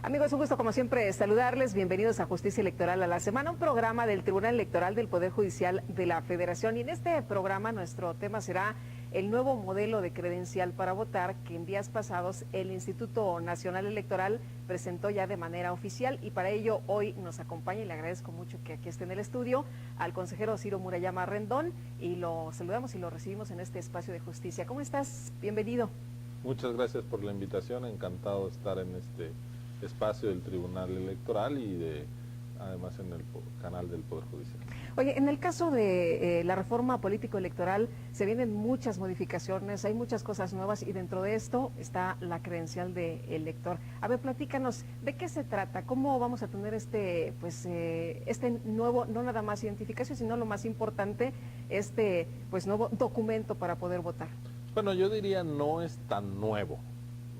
Amigos, un gusto como siempre saludarles. Bienvenidos a Justicia Electoral a la Semana, un programa del Tribunal Electoral del Poder Judicial de la Federación. Y en este programa nuestro tema será el nuevo modelo de credencial para votar que en días pasados el Instituto Nacional Electoral presentó ya de manera oficial, y para ello hoy nos acompaña, y le agradezco mucho que aquí esté en el estudio, al consejero Ciro Murayama Rendón, y lo saludamos y lo recibimos en este espacio de justicia. ¿Cómo estás? Bienvenido. Muchas gracias por la invitación, encantado de estar en este espacio del Tribunal Electoral y además en el canal del Poder Judicial. Oye, en el caso de la reforma político-electoral se vienen muchas modificaciones, hay muchas cosas nuevas y dentro de esto está la credencial de elector. A ver, platícanos, ¿de qué se trata? ¿Cómo vamos a tener este nuevo, no nada más identificación, sino lo más importante, nuevo documento para poder votar? Bueno, yo diría no es tan nuevo.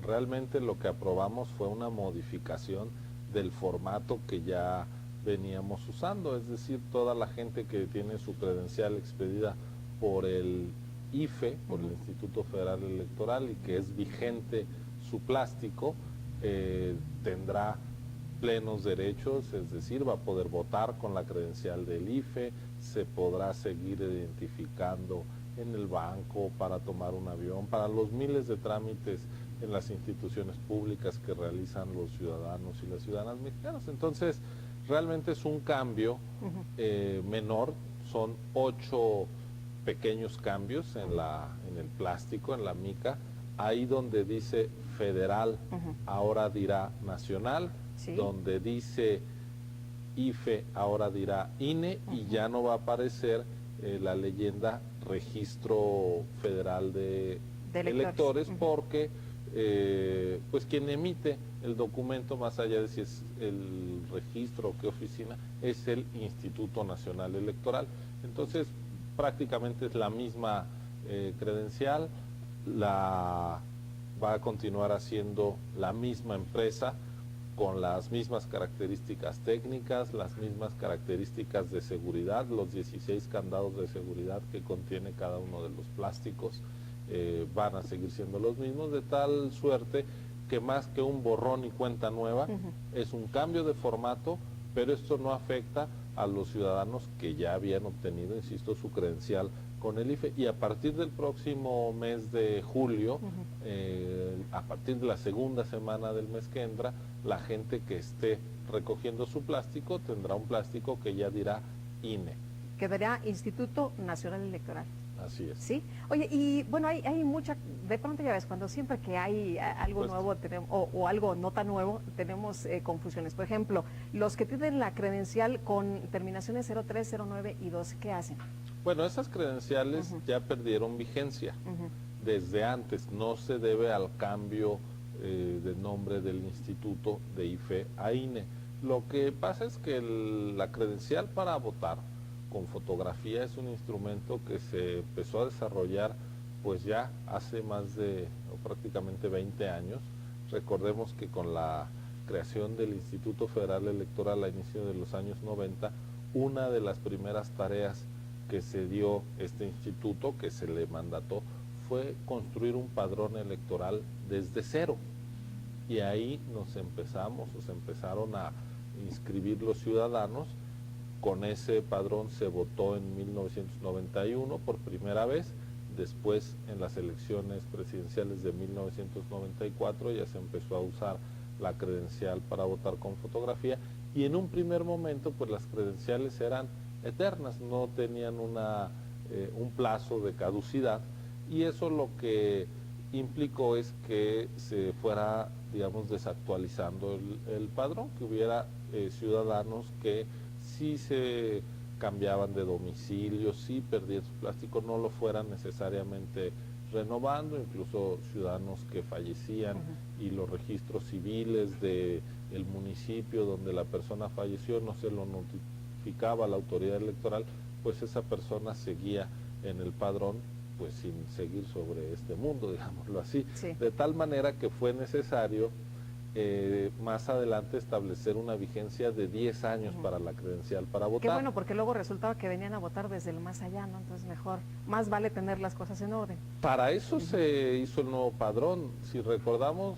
Realmente lo que aprobamos fue una modificación del formato que ya veníamos usando, es decir, toda la gente que tiene su credencial expedida por el IFE, por el Instituto Federal Electoral, y que es vigente su plástico, tendrá plenos derechos, es decir, va a poder votar con la credencial del IFE, se podrá seguir identificando en el banco, para tomar un avión, para los miles de trámites en las instituciones públicas que realizan los ciudadanos y las ciudadanas mexicanas. Entonces, realmente es un cambio menor, son 8 pequeños cambios en el plástico, en la mica, ahí donde dice federal, ahora dirá nacional, ¿sí? Donde dice IFE, ahora dirá INE, y ya no va a aparecer la leyenda Registro Federal de Electores, porque pues quien emite el documento, más allá de si es el registro o qué oficina, es el Instituto Nacional Electoral. Entonces prácticamente es la misma credencial, va a continuar haciendo la misma empresa, con las mismas características técnicas, las mismas características de seguridad, los 16 candados de seguridad que contiene cada uno de los plásticos van a seguir siendo los mismos, de tal suerte que más que un borrón y cuenta nueva, es un cambio de formato, pero esto no afecta a los ciudadanos que ya habían obtenido, insisto, su credencial con el IFE, y a partir del próximo mes de julio, a partir de la segunda semana del mes que entra, la gente que esté recogiendo su plástico tendrá un plástico que ya dirá INE. Quedará Instituto Nacional Electoral. Así es. Sí. Oye, y bueno, hay mucha, de pronto ya ves, cuando siempre que hay algo nuevo tenemos, o algo no tan nuevo, tenemos confusiones. Por ejemplo, los que tienen la credencial con terminaciones 03, 09 y 12, ¿qué hacen? Bueno, esas credenciales ya perdieron vigencia desde antes, no se debe al cambio de nombre del instituto de IFE a INE. Lo que pasa es que la credencial para votar con fotografía es un instrumento que se empezó a desarrollar pues ya hace más de prácticamente 20 años. Recordemos que con la creación del Instituto Federal Electoral a inicio de los años 90, una de las primeras tareas que se dio este instituto, que se le mandató, fue construir un padrón electoral desde cero. Y ahí se empezaron a inscribir los ciudadanos. Con ese padrón se votó en 1991 por primera vez, después en las elecciones presidenciales de 1994 ya se empezó a usar la credencial para votar con fotografía, y en un primer momento pues las credenciales eran eternas, no tenían un plazo de caducidad, y eso lo que implicó es que se fuera, digamos, desactualizando el padrón, que hubiera ciudadanos que si se cambiaban de domicilio, si perdían su plástico, no lo fueran necesariamente renovando, incluso ciudadanos que fallecían y los registros civiles del municipio donde la persona falleció no se lo notificaba a la autoridad electoral, pues esa persona seguía en el padrón pues sin seguir sobre este mundo, digámoslo así, de tal manera que fue necesario más adelante establecer una vigencia de 10 años para la credencial para votar. Qué bueno, porque luego resultaba que venían a votar desde el más allá, ¿no? Entonces más vale tener las cosas en orden. Para eso se hizo el nuevo padrón. Si recordamos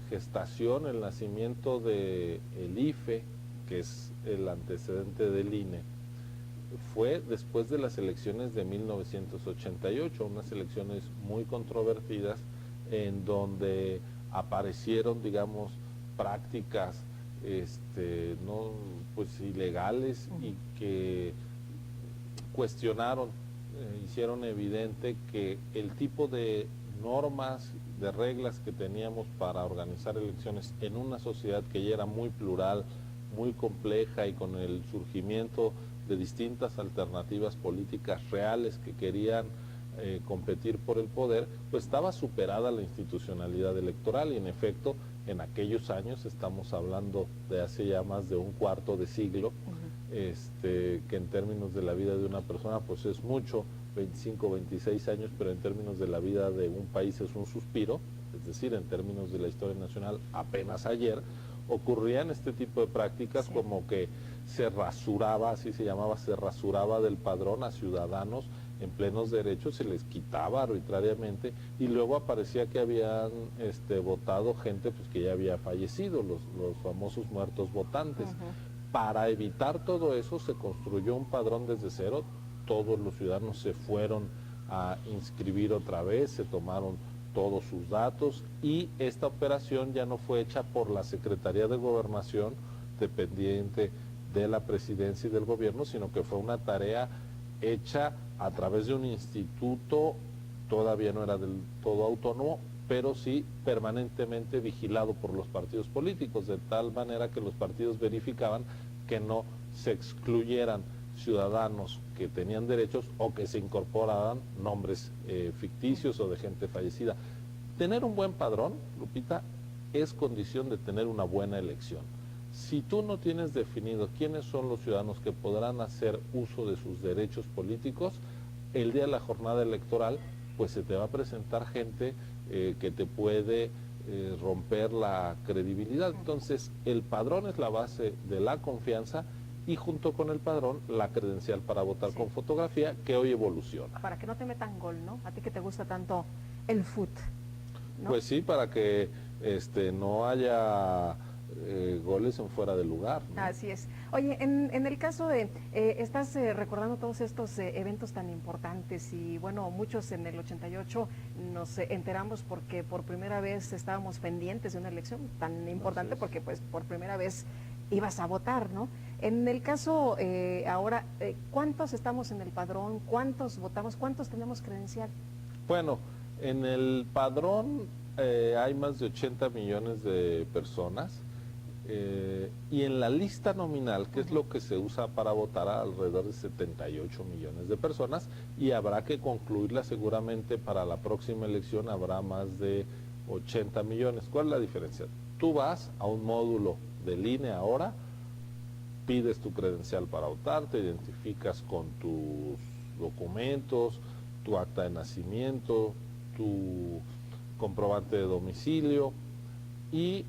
gestación, el nacimiento de el IFE, que es el antecedente del INE, fue después de las elecciones de 1988, unas elecciones muy controvertidas en donde aparecieron, digamos, prácticas no pues ilegales y que cuestionaron, hicieron evidente que el tipo de normas, de reglas que teníamos para organizar elecciones en una sociedad que ya era muy plural, muy compleja y con el surgimiento de distintas alternativas políticas reales que querían competir por el poder, pues estaba superada la institucionalidad electoral y en efecto en aquellos años, estamos hablando de hace ya más de un cuarto de siglo, que en términos de la vida de una persona pues es mucho, 25, 26 años, pero en términos de la vida de un país es un suspiro, es decir, en términos de la historia nacional apenas ayer, ocurrían este tipo de prácticas como que se rasuraba, así se llamaba, se rasuraba del padrón a ciudadanos en plenos derechos, se les quitaba arbitrariamente y luego aparecía que habían votado gente pues que ya había fallecido, los famosos muertos votantes. Para evitar todo eso se construyó un padrón desde cero, todos los ciudadanos se fueron a inscribir otra vez, se tomaron todos sus datos y esta operación ya no fue hecha por la Secretaría de Gobernación, dependiente de la presidencia y del gobierno, sino que fue una tarea hecha a través de un instituto, todavía no era del todo autónomo, pero sí permanentemente vigilado por los partidos políticos, de tal manera que los partidos verificaban que no se excluyeran ciudadanos que tenían derechos o que se incorporaran nombres ficticios o de gente fallecida. Tener un buen padrón, Lupita, es condición de tener una buena elección. Si tú no tienes definido quiénes son los ciudadanos que podrán hacer uso de sus derechos políticos, el día de la jornada electoral, pues se te va a presentar gente que te puede romper la credibilidad. Entonces, el padrón es la base de la confianza y junto con el padrón, la credencial para votar con fotografía, que hoy evoluciona. Para que no te metan gol, ¿no? A ti que te gusta tanto el fut, ¿no? Pues sí, para que no haya goles en fuera de lugar, ¿no? Así es. Oye, en el caso de, estás recordando todos estos eventos tan importantes y bueno, muchos en el 88 nos enteramos porque por primera vez estábamos pendientes de una elección tan importante porque pues por primera vez ibas a votar, ¿no? En el caso ahora, ¿cuántos estamos en el padrón? ¿Cuántos votamos? ¿Cuántos tenemos credencial? Bueno, en el padrón hay más de 80 millones de personas. Y en la lista nominal, que es lo que se usa para votar, a alrededor de 78 millones de personas, y habrá que concluirla seguramente para la próxima elección, habrá más de 80 millones. ¿Cuál es la diferencia? Tú vas a un módulo del INE ahora, pides tu credencial para votar, te identificas con tus documentos, tu acta de nacimiento, tu comprobante de domicilio y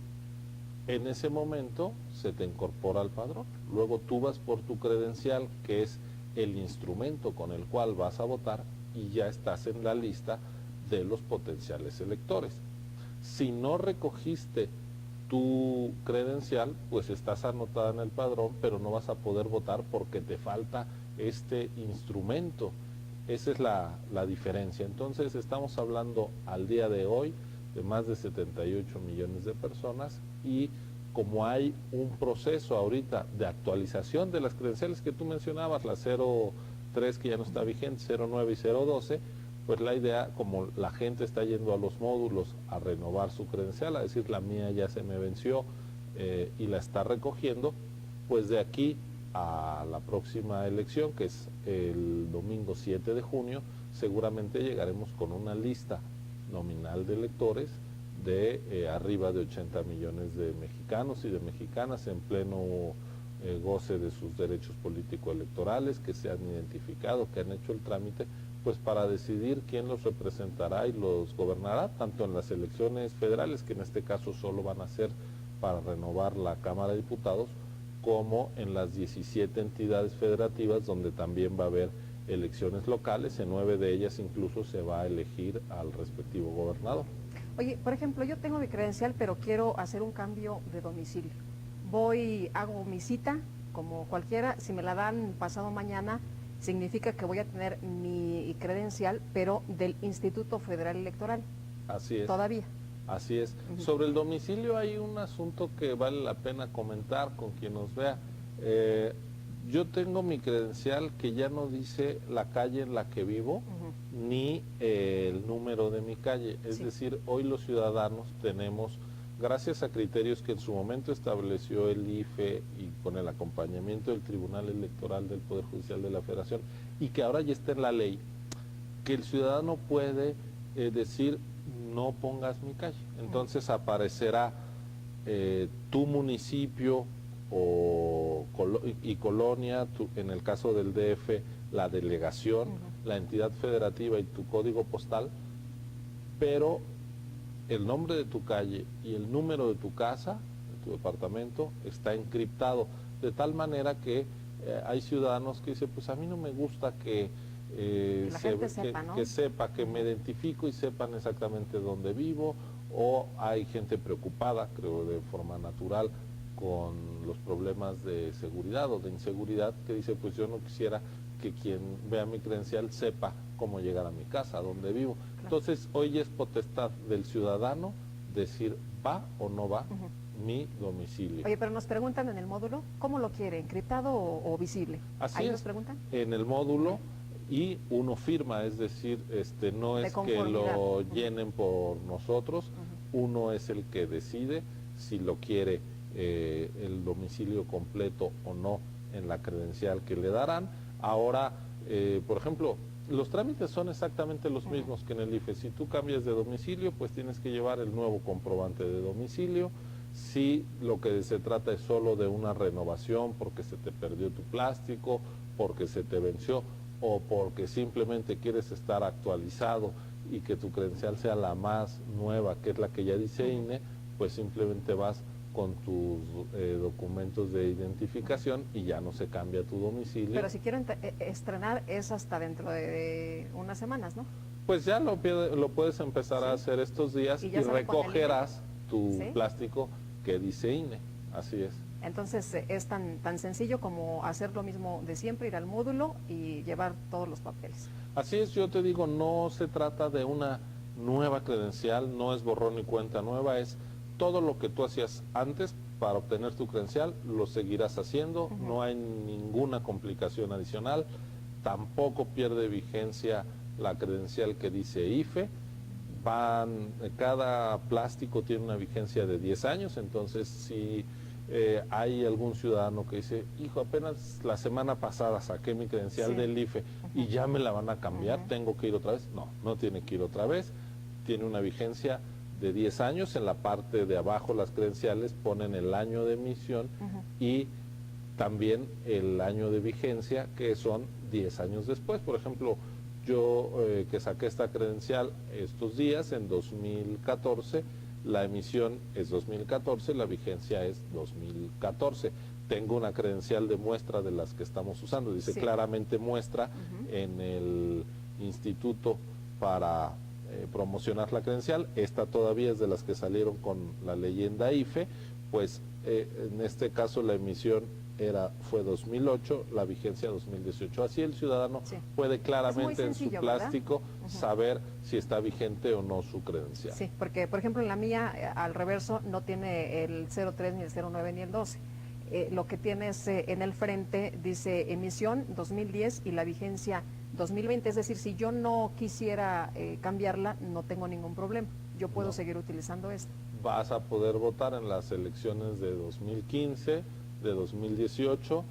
en ese momento se te incorpora al padrón. Luego tú vas por tu credencial, que es el instrumento con el cual vas a votar, y ya estás en la lista de los potenciales electores. Si no recogiste tu credencial, pues estás anotada en el padrón, pero no vas a poder votar porque te falta este instrumento. Esa es la diferencia. Entonces estamos hablando al día de hoy de más de 78 millones de personas y como hay un proceso ahorita de actualización de las credenciales que tú mencionabas, la 03 que ya no está vigente, 09 y 012, pues la idea, como la gente está yendo a los módulos a renovar su credencial, a decir la mía ya se me venció y la está recogiendo, pues de aquí a la próxima elección, que es el domingo 7 de junio, seguramente llegaremos con una lista nominal de electores de arriba de 80 millones de mexicanos y de mexicanas en pleno goce de sus derechos político-electorales, que se han identificado, que han hecho el trámite, pues para decidir quién los representará y los gobernará, tanto en las elecciones federales, que en este caso solo van a ser para renovar la Cámara de Diputados, como en las 17 entidades federativas, donde también va a haber elecciones locales, en 9 de ellas incluso se va a elegir al respectivo gobernador. Oye, por ejemplo, yo tengo mi credencial, pero quiero hacer un cambio de domicilio. Voy, hago mi cita, como cualquiera, si me la dan pasado mañana, significa que voy a tener mi credencial, pero del Instituto Federal Electoral, Así es. todavía. Así es. Ujú. Sobre el domicilio hay un asunto que vale la pena comentar con quien nos vea. Yo tengo mi credencial que ya no dice la calle en la que vivo Ujú. ni el número de mi calle. Es Sí. decir, hoy los ciudadanos tenemos, gracias a criterios que en su momento estableció el IFE y con el acompañamiento del Tribunal Electoral del Poder Judicial de la Federación y que ahora ya está en la ley, que el ciudadano puede decir no pongas mi calle. Entonces aparecerá tu municipio y colonia, en el caso del DF, la delegación, la entidad federativa y tu código postal, pero el nombre de tu calle y el número de tu casa, de tu departamento, está encriptado, de tal manera que hay ciudadanos que dicen, pues a mí no me gusta que la gente sepa, ¿no? que sepa, que me identifico y sepan exactamente dónde vivo, o hay gente preocupada, creo de forma natural, con los problemas de seguridad o de inseguridad, que dice, pues yo no quisiera que quien vea mi credencial sepa cómo llegar a mi casa, a dónde vivo. Claro. Entonces, hoy es potestad del ciudadano decir va o no va mi domicilio. Oye, pero nos preguntan en el módulo, ¿cómo lo quiere? ¿Encriptado o visible? Así Ahí es, nos preguntan. en el módulo, y uno firma, es decir, no De es que conformidad. lo llenen por nosotros, uno es el que decide si lo quiere el domicilio completo o no en la credencial que le darán. Ahora, por ejemplo, los trámites son exactamente los mismos que en el IFE. Si tú cambias de domicilio, pues tienes que llevar el nuevo comprobante de domicilio. Si lo que se trata es solo de una renovación porque se te perdió tu plástico, porque se te venció o porque simplemente quieres estar actualizado y que tu credencial sea la más nueva, que es la que ya dice INE, pues simplemente vas con tus documentos de identificación y ya no se cambia tu domicilio. Pero si quiero estrenar es hasta dentro de unas semanas, ¿no? Pues ya lo puedes empezar a hacer estos días y recogerás tu plástico que dice INE, así es. Entonces es tan sencillo como hacer lo mismo de siempre, ir al módulo y llevar todos los papeles. Así es, yo te digo, no se trata de una nueva credencial, no es borrón y cuenta nueva, es todo lo que tú hacías antes para obtener tu credencial, lo seguirás haciendo, no hay ninguna complicación adicional, tampoco pierde vigencia la credencial que dice IFE, cada plástico tiene una vigencia de 10 años, entonces si hay algún ciudadano que dice, hijo, apenas la semana pasada saqué mi credencial del IFE y ya me la van a cambiar, ¿tengo que ir otra vez? No, no tiene que ir otra vez, tiene una vigencia de 10 años, en la parte de abajo las credenciales ponen el año de emisión y también el año de vigencia, que son 10 años después. Por ejemplo, yo que saqué esta credencial estos días, en 2014, la emisión es 2014, la vigencia es 2014. Tengo una credencial de muestra de las que estamos usando, dice claramente muestra en el instituto para promocionar la credencial. Esta todavía es de las que salieron con la leyenda IFE, pues en este caso la emisión fue 2008, la vigencia 2018. Así el ciudadano puede claramente en su plástico saber si está vigente o no su credencial. Sí, porque por ejemplo en la mía al reverso no tiene el 03 ni el 09 ni el 12. Lo que tienes en el frente dice emisión 2010 y la vigencia 2020, es decir, si yo no quisiera cambiarla, no tengo ningún problema, yo puedo seguir utilizando esto. Vas a poder votar en las elecciones de 2015, de 2018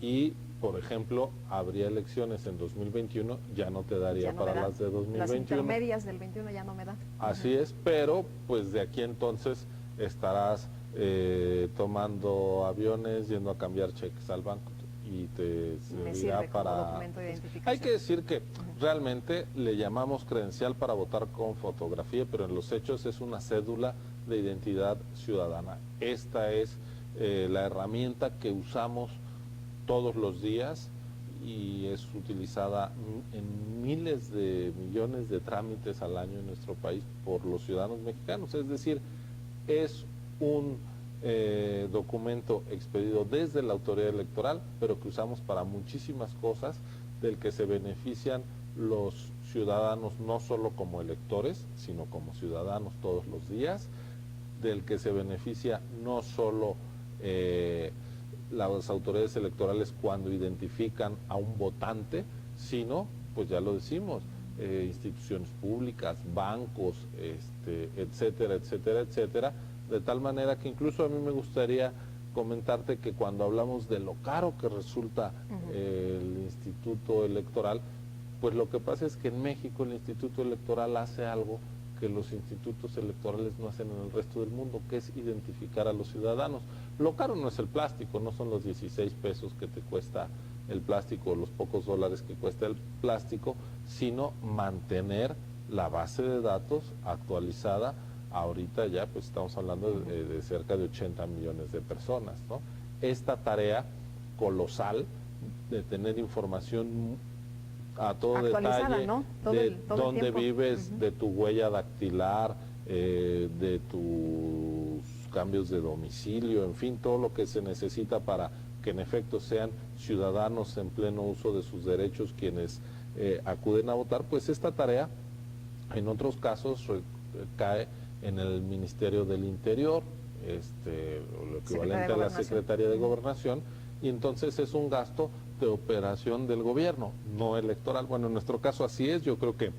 y, por ejemplo, habría elecciones en 2021, ya no te daría para las de 2021. Las intermedias del 21 ya no me dan. Así es, pero pues de aquí entonces estarás tomando aviones, yendo a cambiar cheques al banco y te servirá para documento de identificación. Hay que decir que realmente le llamamos credencial para votar con fotografía, pero en los hechos es una cédula de identidad ciudadana. Esta es la herramienta que usamos todos los días y es utilizada en miles de millones de trámites al año en nuestro país por los ciudadanos mexicanos. Es decir, es un documento expedido desde la autoridad electoral, pero que usamos para muchísimas cosas, del que se benefician los ciudadanos no solo como electores, sino como ciudadanos todos los días, del que se beneficia no solo las autoridades electorales cuando identifican a un votante, sino, pues ya lo decimos, instituciones públicas, bancos, etcétera, etcétera, etcétera, de tal manera que incluso a mí me gustaría comentarte que cuando hablamos de lo caro que resulta el Instituto Electoral, pues lo que pasa es que en México el Instituto Electoral hace algo que los institutos electorales no hacen en el resto del mundo, que es identificar a los ciudadanos. Lo caro no es el plástico, no son los 16 pesos que te cuesta el plástico, los pocos dólares que cuesta el plástico, sino mantener la base de datos actualizada. Ahorita ya pues estamos hablando de cerca de 80 millones de personas, ¿no? Esta tarea colosal de tener información a todo detalle, ¿no? de dónde vives, de tu huella dactilar, de tus cambios de domicilio, en fin, todo lo que se necesita para que en efecto sean ciudadanos en pleno uso de sus derechos quienes acuden a votar, pues esta tarea en otros casos cae en el Ministerio del Interior, lo equivalente a la Secretaría de Gobernación, y entonces es un gasto de operación del gobierno, no electoral. Bueno, en nuestro caso así es. Yo creo que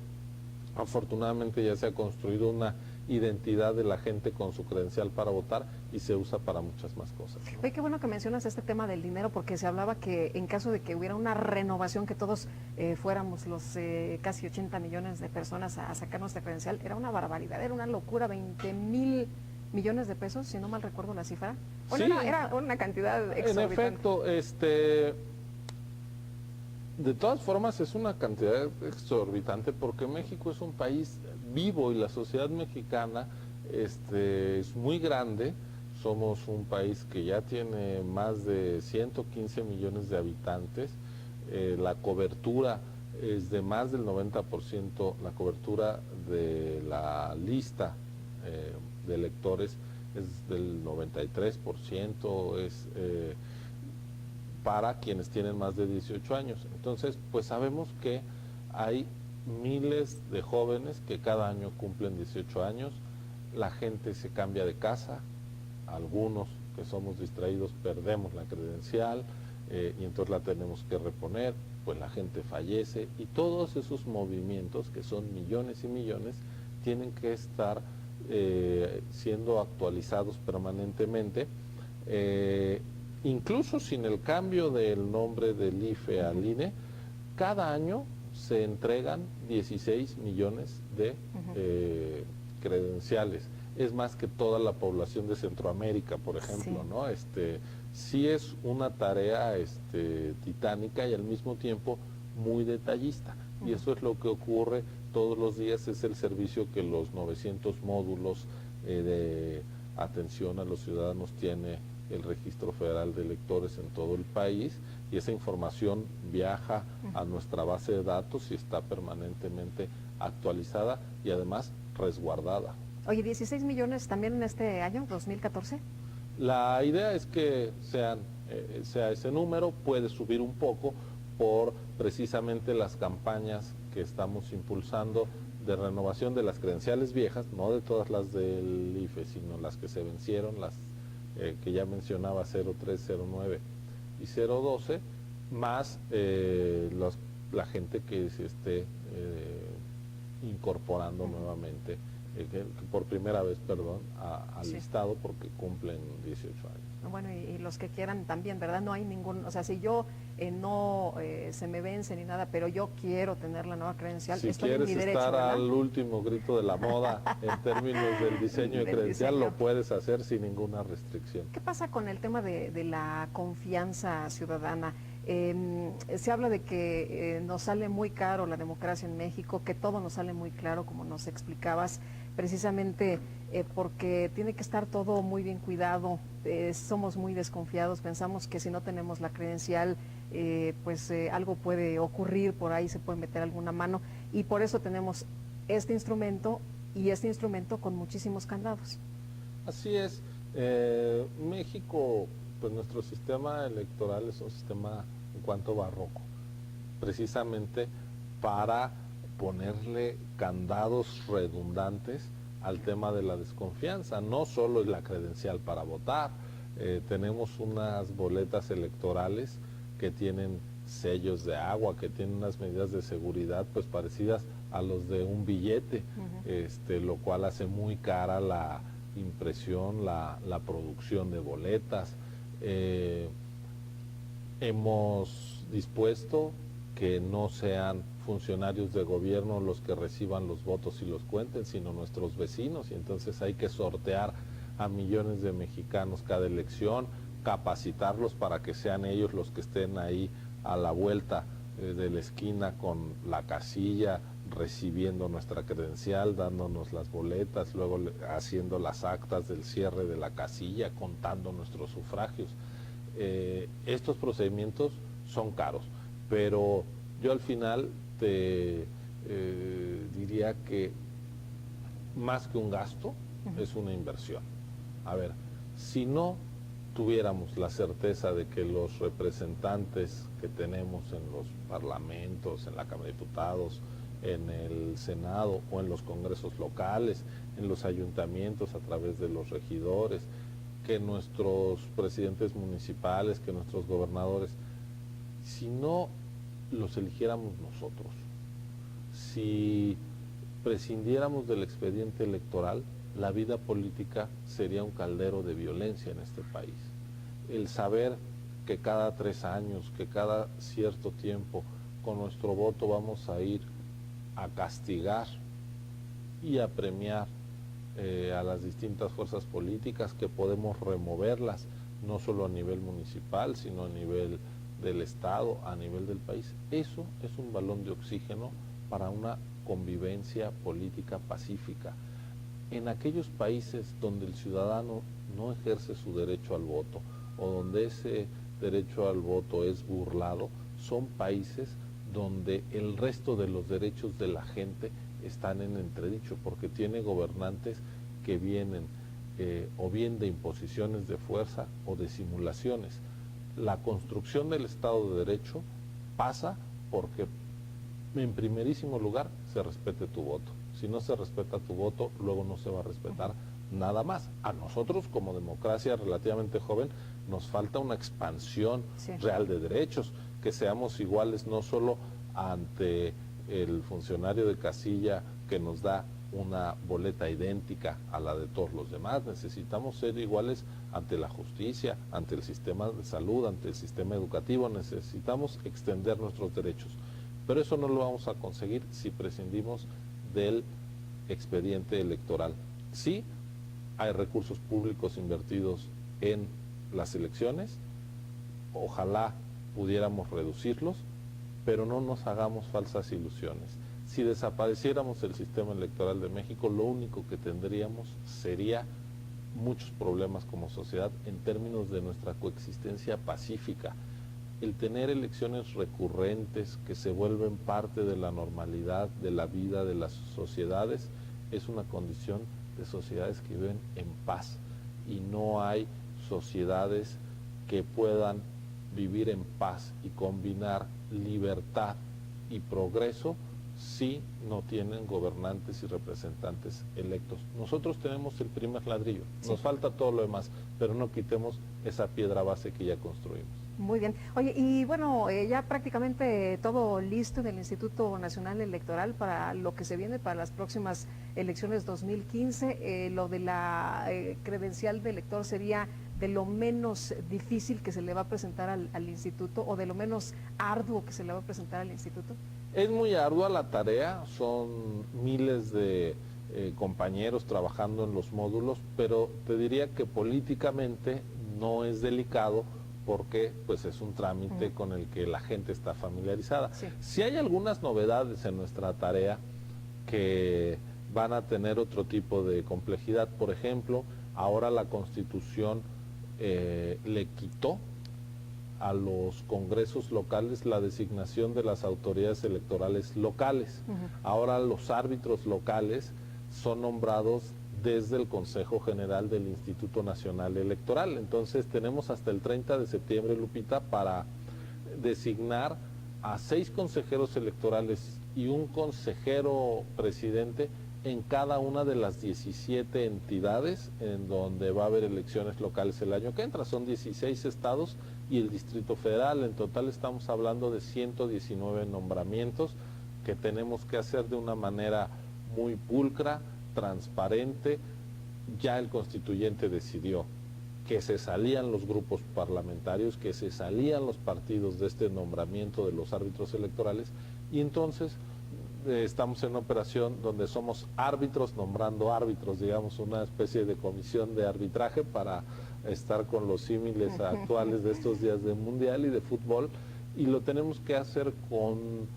afortunadamente ya se ha construido una identidad de la gente con su credencial para votar y se usa para muchas más cosas, ¿no? Oye, qué bueno que mencionas este tema del dinero, porque se hablaba que en caso de que hubiera una renovación, que todos fuéramos los casi 80 millones de personas a sacar nuestra credencial, era una barbaridad, era una locura, 20,000 millones de pesos, si no mal recuerdo la cifra. Bueno, Sí, era una cantidad exorbitante. En efecto, de todas formas es una cantidad exorbitante porque México es un país vivo y la sociedad mexicana es muy grande. Somos un país que ya tiene más de 115 millones de habitantes. La cobertura es de más del 90%, la cobertura de la lista de electores es del 93%, para quienes tienen más de 18 años. Entonces, pues sabemos que hay miles de jóvenes que cada año cumplen 18 años, la gente se cambia de casa, algunos que somos distraídos perdemos la credencial y entonces la tenemos que reponer, pues la gente fallece y todos esos movimientos, que son millones y millones, tienen que estar siendo actualizados permanentemente. Incluso sin el cambio del nombre del IFE al INE, cada año se entregan 16 millones de credenciales. Es más que toda la población de Centroamérica, por ejemplo, sí, ¿no? Sí es una tarea titánica y al mismo tiempo muy detallista. Y eso es lo que ocurre todos los días, es el servicio que los 900 módulos de atención a los ciudadanos tiene el Registro Federal de Electores en todo el país, y esa información viaja a nuestra base de datos y está permanentemente actualizada y además resguardada. Oye, 16 millones también en este año, 2014. La idea es que sea ese número, puede subir un poco por precisamente las campañas que estamos impulsando de renovación de las credenciales viejas, no de todas las del IFE, sino las que se vencieron, las que ya mencionaba, 03, 09 y 012, más la gente que se esté incorporando nuevamente, que por primera vez, perdón, al listado porque cumplen 18 años. Bueno, y los que quieran también, ¿verdad? No hay ningún, o sea, si yo no se me vence ni nada, pero yo quiero tener la nueva credencial, si estoy quieres en mi derecho, estar ¿verdad? al último grito de la moda en términos del diseño de credencial, lo puedes hacer sin ninguna restricción. ¿Qué pasa con el tema de la confianza ciudadana? Se habla de que nos sale muy caro la democracia en México, que todo nos sale muy claro, como nos explicabas, precisamente porque tiene que estar todo muy bien cuidado. Somos muy desconfiados, pensamos que si no tenemos la credencial, algo puede ocurrir, por ahí se puede meter alguna mano, y por eso tenemos este instrumento, y este instrumento con muchísimos candados. Así es. México, pues nuestro sistema electoral es un sistema un cuanto barroco, precisamente para ponerle candados redundantes al tema de la desconfianza. No solo es la credencial para votar, tenemos unas boletas electorales que tienen sellos de agua, que tienen unas medidas de seguridad pues parecidas a los de un billete, lo cual hace muy cara la impresión, la producción de boletas. Hemos dispuesto que no sean funcionarios de gobierno los que reciban los votos y los cuenten, sino nuestros vecinos, y entonces hay que sortear a millones de mexicanos cada elección, capacitarlos para que sean ellos los que estén ahí a la vuelta de la esquina con la casilla, recibiendo nuestra credencial, dándonos las boletas, luego haciendo las actas del cierre de la casilla, contando nuestros sufragios. Estos procedimientos son caros, pero yo al final te diría que más que un gasto, es una inversión. A ver, si no tuviéramos la certeza de que los representantes que tenemos en los parlamentos, en la Cámara de Diputados, en el Senado o en los congresos locales, en los ayuntamientos a través de los regidores, que nuestros presidentes municipales, que nuestros gobernadores, si no los eligiéramos nosotros, si prescindiéramos del expediente electoral, la vida política sería un caldero de violencia en este país. El saber que cada 3 años, que cada cierto tiempo, con nuestro voto vamos a ir a castigar y a premiar a las distintas fuerzas políticas, que podemos removerlas, no solo a nivel municipal, sino a nivel del Estado, a nivel del país. Eso es un balón de oxígeno para una convivencia política pacífica. En aquellos países donde el ciudadano no ejerce su derecho al voto o donde ese derecho al voto es burlado, son países donde el resto de los derechos de la gente están en entredicho, porque tiene gobernantes que vienen o bien de imposiciones de fuerza o de simulaciones. La construcción del Estado de Derecho pasa porque, en primerísimo lugar, se respete tu voto. Si no se respeta tu voto, luego no se va a respetar nada más. A nosotros, como democracia relativamente joven, nos falta una expansión real de derechos, que seamos iguales no solo ante el funcionario de casilla que nos da una boleta idéntica a la de todos los demás. Necesitamos ser iguales ante la justicia, ante el sistema de salud, ante el sistema educativo. Necesitamos extender nuestros derechos. Pero eso no lo vamos a conseguir si prescindimos del expediente electoral. Sí, hay recursos públicos invertidos en las elecciones, ojalá pudiéramos reducirlos, pero no nos hagamos falsas ilusiones. Si desapareciéramos el sistema electoral de México, lo único que tendríamos sería muchos problemas como sociedad en términos de nuestra coexistencia pacífica. El tener elecciones recurrentes que se vuelven parte de la normalidad de la vida de las sociedades es una condición de sociedades que viven en paz, y no hay sociedades que puedan vivir en paz y combinar libertad y progreso si no tienen gobernantes y representantes electos. Nosotros tenemos el primer ladrillo, nos falta todo lo demás, pero no quitemos esa piedra base que ya construimos. Muy bien. Oye, y bueno, ya prácticamente todo listo en el Instituto Nacional Electoral para lo que se viene para las próximas elecciones 2015. Lo de la credencial de elector sería de lo menos difícil que se le va a presentar al instituto, o de lo menos arduo que se le va a presentar al instituto. Es muy ardua la tarea, son miles de compañeros trabajando en los módulos, pero te diría que políticamente no es delicado, porque pues es un trámite con el que la gente está familiarizada. Sí. Si hay algunas novedades en nuestra tarea que van a tener otro tipo de complejidad. Por ejemplo, ahora la Constitución le quitó a los congresos locales la designación de las autoridades electorales locales. Ahora los árbitros locales son nombrados desde el Consejo General del Instituto Nacional Electoral. Entonces tenemos hasta el 30 de septiembre, Lupita, para designar a 6 consejeros electorales y un consejero presidente en cada una de las 17 entidades en donde va a haber elecciones locales el año que entra. Son 16 estados y el Distrito Federal. En total estamos hablando de 119 nombramientos que tenemos que hacer de una manera muy pulcra, transparente. Ya el constituyente decidió que se salían los grupos parlamentarios, que se salían los partidos de este nombramiento de los árbitros electorales, y entonces estamos en una operación donde somos árbitros nombrando árbitros, digamos una especie de comisión de arbitraje para estar con los símiles actuales de estos días de mundial y de fútbol, y lo tenemos que hacer con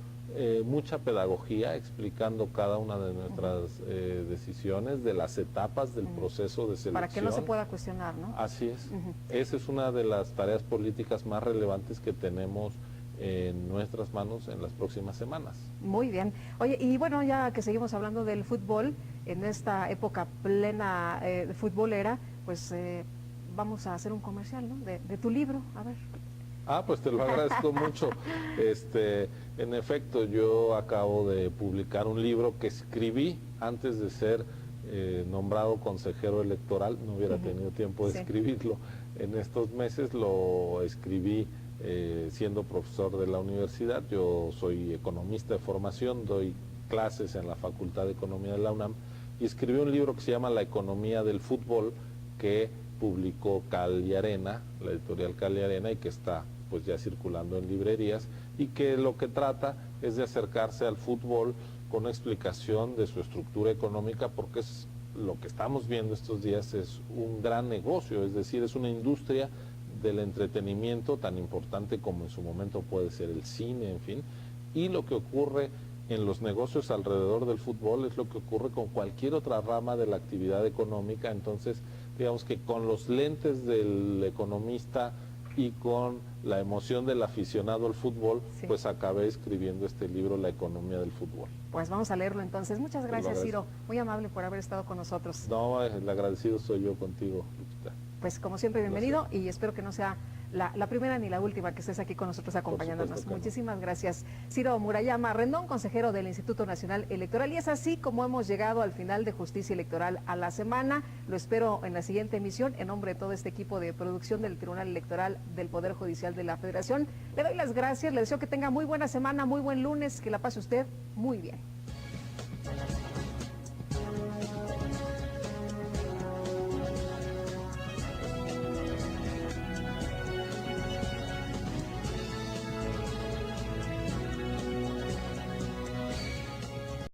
mucha pedagogía, explicando cada una de nuestras decisiones, de las etapas del proceso de selección. Para que no se pueda cuestionar, ¿no? Así es. Esa es una de las tareas políticas más relevantes que tenemos en nuestras manos en las próximas semanas. Muy bien. Oye, y bueno, ya que seguimos hablando del fútbol, en esta época plena futbolera, pues vamos a hacer un comercial, ¿no? De tu libro, a ver. Ah, pues te lo agradezco mucho. En efecto, yo acabo de publicar un libro que escribí antes de ser nombrado consejero electoral. No hubiera tenido tiempo de escribirlo. En estos meses lo escribí siendo profesor de la universidad. Yo soy economista de formación, doy clases en la Facultad de Economía de la UNAM y escribí un libro que se llama La economía del fútbol, que publicó Cal y Arena, la editorial Cal y Arena, y que está pues ya circulando en librerías, y que lo que trata es de acercarse al fútbol con una explicación de su estructura económica, porque es lo que estamos viendo estos días, es un gran negocio, es decir, es una industria del entretenimiento tan importante como en su momento puede ser el cine, en fin, y lo que ocurre en los negocios alrededor del fútbol es lo que ocurre con cualquier otra rama de la actividad económica. Entonces, digamos que con los lentes del economista y con la emoción del aficionado al fútbol, pues acabé escribiendo este libro, La economía del fútbol. Pues vamos a leerlo entonces. Muchas gracias, Ciro. Muy amable por haber estado con nosotros. No, el agradecido soy yo contigo, Lupita. Pues como siempre, bienvenido, y espero que no sea la primera ni la última que estés aquí con nosotros acompañándonos. Muchísimas gracias. Ciro Murayama Rendón, consejero del Instituto Nacional Electoral. Y es así como hemos llegado al final de Justicia Electoral a la semana. Lo espero en la siguiente emisión en nombre de todo este equipo de producción del Tribunal Electoral del Poder Judicial de la Federación. Le doy las gracias, le deseo que tenga muy buena semana, muy buen lunes, que la pase usted muy bien.